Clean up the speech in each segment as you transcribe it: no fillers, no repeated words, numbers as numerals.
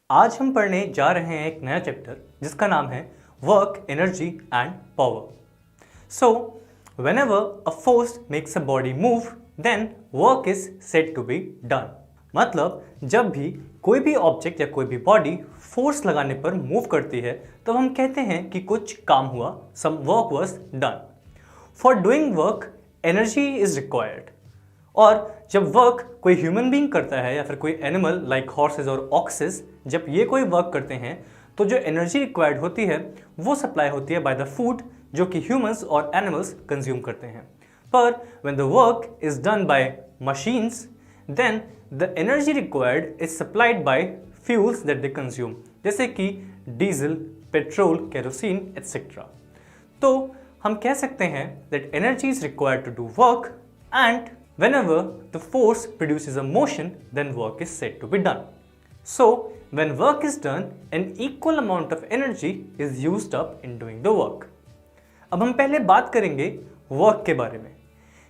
आज हम पढ़ने जा रहे हैं एक नया चैप्टर जिसका नाम है work, energy and power. So whenever a force makes a body move, then work is said to be done। मतलब जब भी कोई भी ऑब्जेक्ट या कोई भी बॉडी फोर्स लगाने पर मूव करती है तब हम कहते हैं कि कुछ काम हुआ, some work was done। For doing work, energy is required। और जब वर्क कोई ह्यूमन बीइंग करता है या फिर कोई एनिमल लाइक हॉर्सेस और ऑक्सेस, जब ये कोई वर्क करते हैं तो जो एनर्जी रिक्वायर्ड होती है वो सप्लाई होती है बाय द फूड जो कि ह्यूमंस और एनिमल्स कंज्यूम करते हैं। पर when the work is done by machines, then the energy required is supplied by fuels that they consume, जैसे कि डीजल, पेट्रोल, केरोसिन एटसेट्रा। तो हम कह सकते हैं that energy is required to do work and whenever the force produces a motion, then work is said to be done। So when work is done, an equal amount of energy is used up in doing the work। अब हम पहले बात करेंगे work के बारे में।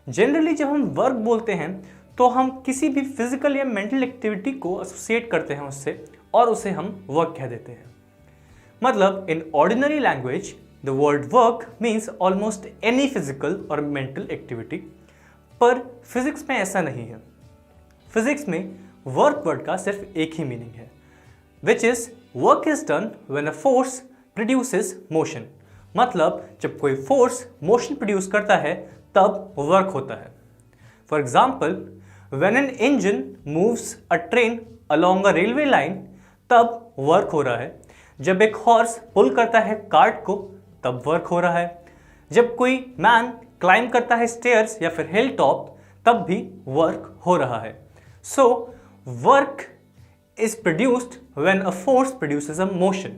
Generally जब हम वर्क बोलते हैं तो हम किसी भी फिजिकल या मेंटल एक्टिविटी को एसोसिएट करते हैं उससे और उसे हम वर्क कह देते हैं। मतलब in ordinary language the word work means almost any physical और मेंटल एक्टिविटी, पर फिजिक्स में ऐसा नहीं है। फिजिक्स में वर्क वर्ड का सिर्फ एक ही मीनिंग है, which is work is done when a force produces motion. मतलब जब कोई फोर्स मोशन प्रोड्यूस करता है तब वर्क होता है। For example, when an engine moves a train along a railway line, तब वर्क हो रहा है। जब एक हॉर्स पुल करता है कार्ट को, तब वर्क हो रहा है। जब कोई मैन क्लाइंब करता है स्टेयर्स या फिर हिल टॉप, तब भी वर्क हो रहा है। So work is produced when a force produces a motion.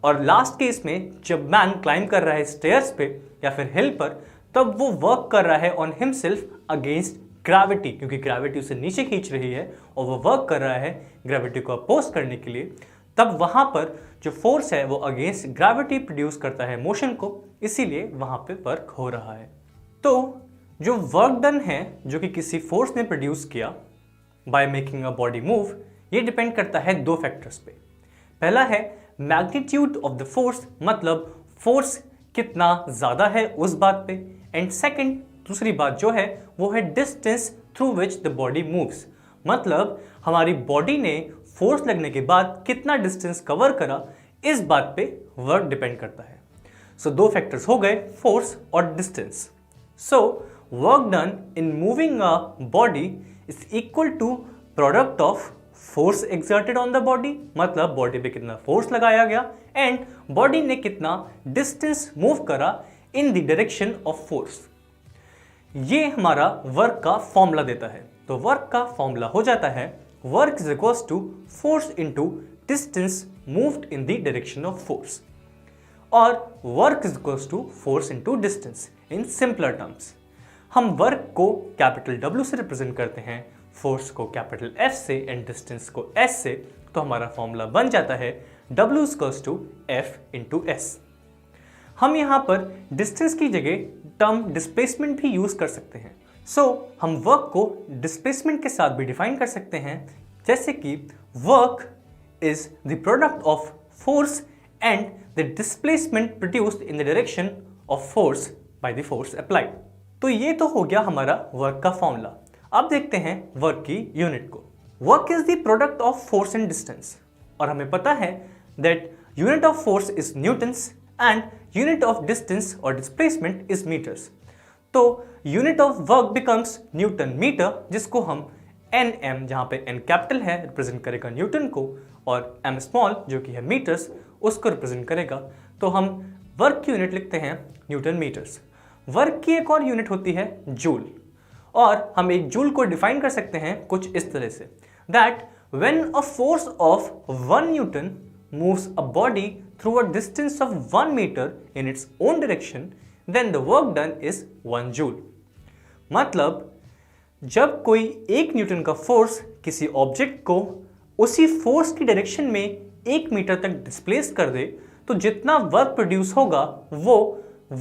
और लास्ट केस में जब मैन क्लाइंब कर रहा है स्टेयर्स पे या फिर हिल पर, तब वो वर्क कर रहा है ऑन हिमसेल्फ अगेंस्ट ग्रेविटी, क्योंकि ग्रेविटी उसे नीचे खींच रही है और वो वर्क कर रहा है ग्रेविटी को अपोज करने के लिए। तब वहां पर जो फोर्स है वो अगेंस्ट ग्रेविटी प्रोड्यूस करता है मोशन को, इसीलिए वहां पे वर्क हो रहा है। तो जो वर्क डन है जो कि किसी फोर्स ने प्रोड्यूस किया by making a body move, ये डिपेंड करता है दो फैक्टर्स पे। पहला है मैग्नीट्यूड ऑफ द फोर्स, मतलब फोर्स कितना ज्यादा है उस बात पे। एंड सेकंड, दूसरी बात जो है वो है distance through which the body moves. मतलब हमारी बॉडी ने फोर्स लगने के बाद कितना डिस्टेंस कवर करा, इस बात पे वर्क डिपेंड करता है। सो दो फैक्टर्स हो गए, फोर्स और distance. So work done in moving a body is equal to product of force exerted on the body। मतलब बॉडी पे कितना फोर्स लगाया गया एंड बॉडी ने कितना डिस्टेंस मूव करा इन द डायरेक्शन ऑफ फोर्स। ये हमारा वर्क का फॉर्मूला देता है। तो वर्क का फॉर्मूला हो जाता है work is equals to force into distance moved in the direction of force, और work is equals to force into distance. In simpler terms हम वर्क को कैपिटल W से रिप्रेजेंट करते हैं, फोर्स को कैपिटल F से एंड डिस्टेंस को S से। तो हमारा फॉर्मूला बन जाता है W equals to F into S। हम यहाँ पर डिस्टेंस की जगह टर्म डिस्प्लेसमेंट भी यूज कर सकते हैं। सो हम वर्क को डिस्प्लेसमेंट के साथ भी डिफाइन कर सकते हैं, जैसे कि work is the product of force and the displacement produced in the direction of force by the force applied. तो ये तो हो गया हमारा वर्क का फॉर्मूला। अब देखते हैं वर्क की यूनिट को। Work is the product of force and distance, और हमें पता है that unit of force is newtons and unit of distance और डिस्प्लेसमेंट इज मीटर्स। तो unit of work becomes newton metre, जिसको हम NM, जहां पे N कैपिटल है, रिप्रेजेंट करेगा न्यूटन को, और M स्मॉल जो कि है मीटर्स, उसको रिप्रेजेंट करेगा। तो हम वर्क की यूनिट लिखते हैं न्यूटन मीटर्स। वर्क की एक और यूनिट होती है जूल, और हम एक जूल को डिफाइन कर सकते हैं कुछ इस तरह से, that when a force of 1 newton moves a body through a distance of 1 metre in its own direction, then the work done is 1 joule. मतलब जब कोई 1 न्यूटन का फोर्स किसी ऑब्जेक्ट को उसी फोर्स की डायरेक्शन में 1 मीटर तक डिस्प्लेस कर दे, तो जितना वर्क प्रोड्यूस होगा वो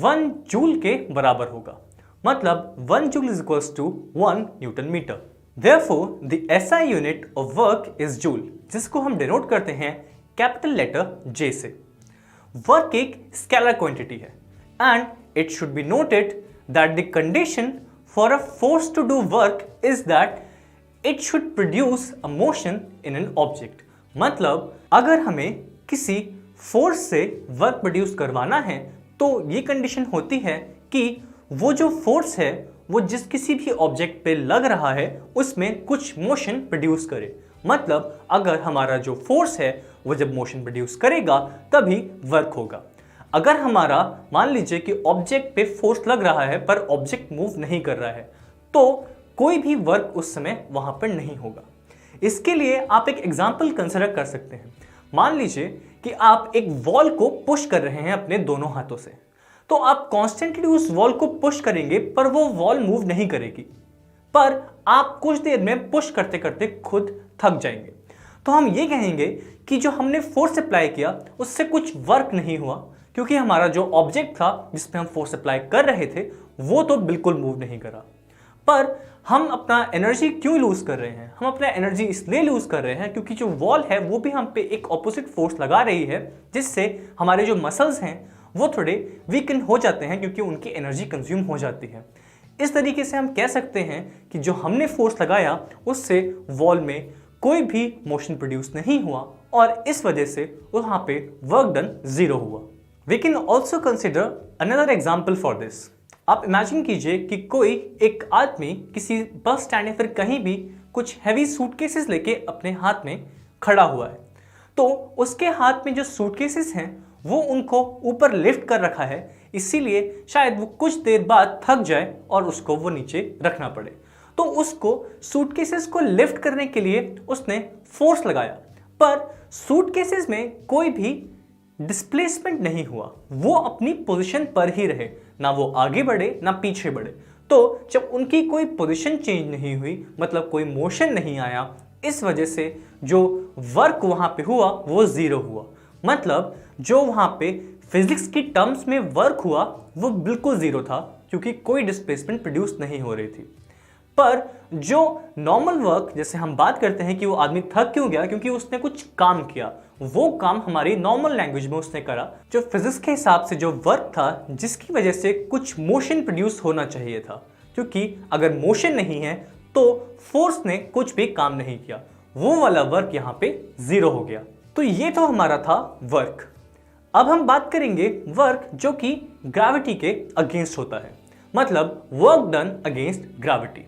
1 जूल के बराबर होगा। मतलब 1 joule is equals to 1 newton metre. Therefore, the SI unit of work is joule, जिसको हम डिनोट करते हैं कैपिटल लेटर J से। वर्क एक स्केलर क्वांटिटी है and it should be noted that the condition for a force to do work is that it should produce a motion in an object. मतलब अगर हमें किसी force से work produce करवाना है तो ये कंडीशन होती है कि वो जो फोर्स है वो जिस किसी भी ऑब्जेक्ट पे लग रहा है उसमें कुछ मोशन प्रोड्यूस करे। मतलब अगर हमारा जो फोर्स है वो जब मोशन प्रोड्यूस करेगा तभी वर्क होगा। अगर हमारा मान लीजिए कि ऑब्जेक्ट पे फोर्स लग रहा है पर ऑब्जेक्ट मूव नहीं कर रहा है तो कोई भी वर्क उस समय वहां पर नहीं होगा। इसके लिए आप एक एग्जाम्पल कंसिडर कर सकते हैं। मान लीजिए कि आप एक वॉल को पुश कर रहे हैं अपने दोनों हाथों से, तो आप कॉन्स्टेंटली उस वॉल को पुश करेंगे पर वो वॉल मूव नहीं करेगी, पर आप कुछ देर में पुश करते करते खुद थक जाएंगे। तो हम ये कहेंगे कि जो हमने फोर्स अप्लाई किया उससे कुछ वर्क नहीं हुआ, क्योंकि हमारा जो ऑब्जेक्ट था जिसमें हम फोर्स अप्लाई कर रहे थे वो तो बिल्कुल मूव नहीं करा। पर हम अपना एनर्जी क्यों लूज कर रहे हैं? हम अपना एनर्जी इसलिए लूज कर रहे हैं क्योंकि जो वॉल है वो भी हम पे एक ऑपोजिट फोर्स लगा रही है, जिससे हमारे जो मसल्स हैं वो थोड़े वीकन हो जाते हैं क्योंकि उनकी एनर्जी कंज्यूम हो जाती है। इस तरीके से हम कह सकते हैं कि जो हमने फोर्स लगाया उससे वॉल में कोई भी मोशन प्रोड्यूस नहीं हुआ और इस वजह से वहां पे वर्क डन जीरो हुआ। We can also consider another example for this. आप इमेजिन कीजिए कि कोई एक आदमी किसी बस स्टैंड या फिर कहीं भी कुछ हैवी सूटकेसेस लेके अपने हाथ में खड़ा हुआ है, तो उसके हाथ में जो सूटकेसेस हैं वो उनको ऊपर लिफ्ट कर रखा है, इसीलिए शायद वो कुछ देर बाद थक जाए और उसको वो नीचे रखना पड़े। तो उसको सूटकेसेस को लिफ्ट करने के लिए उसने फोर्स लगाया, पर सूटकेसेस में कोई भी डिस्प्लेसमेंट नहीं हुआ, वो अपनी पोजीशन पर ही रहे, ना वो आगे बढ़े ना पीछे बढ़े। तो जब उनकी कोई पोजीशन चेंज नहीं हुई, मतलब कोई मोशन नहीं आया, इस वजह से जो वर्क वहां पे हुआ वो जीरो हुआ। मतलब जो वहां पे फिजिक्स की टर्म्स में वर्क हुआ वो बिल्कुल जीरो था, क्योंकि कोई डिस्प्लेसमेंट प्रोड्यूस नहीं हो रही थी। पर जो नॉर्मल वर्क, जैसे हम बात करते हैं कि वो आदमी थक क्यों गया, क्योंकि उसने कुछ काम किया, वो काम हमारी नॉर्मल लैंग्वेज में उसने करा, जो फिजिक्स के हिसाब से जो वर्क था, जिसकी वजह से कुछ मोशन प्रोड्यूस होना चाहिए था, क्योंकि अगर मोशन नहीं है तो फोर्स ने कुछ भी काम नहीं किया, वो वाला वर्क यहाँ पे जीरो हो गया। तो ये तो हमारा था वर्क। अब हम बात करेंगे वर्क जो कि ग्रेविटी के अगेंस्ट होता है, मतलब वर्क डन अगेंस्ट ग्रेविटी।